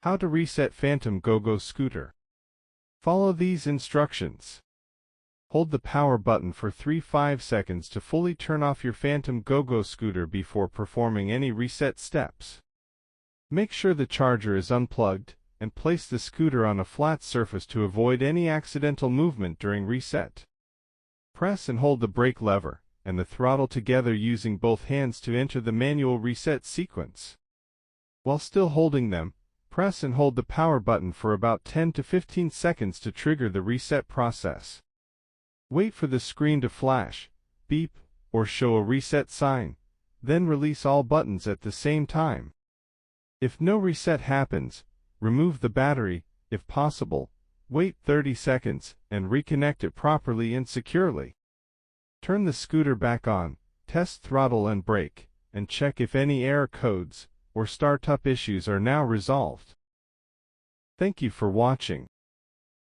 How to reset Phantom GoGo Scooter. Follow these instructions. Hold the power button for 3-5 seconds to fully turn off your Phantom GoGo Scooter before performing any reset steps. Make sure the charger is unplugged, and place the scooter on a flat surface to avoid any accidental movement during reset. Press and hold the brake lever and the throttle together using both hands to enter the manual reset sequence. While still holding them, press and hold the power button for about 10 to 15 seconds to trigger the reset process. Wait for the screen to flash, beep, or show a reset sign, then release all buttons at the same time. If no reset happens, remove the battery, if possible, wait 30 seconds, and reconnect it properly and securely. Turn the scooter back on, test throttle and brake, and check if any error codes or startup issues are now resolved. Thank you for watching.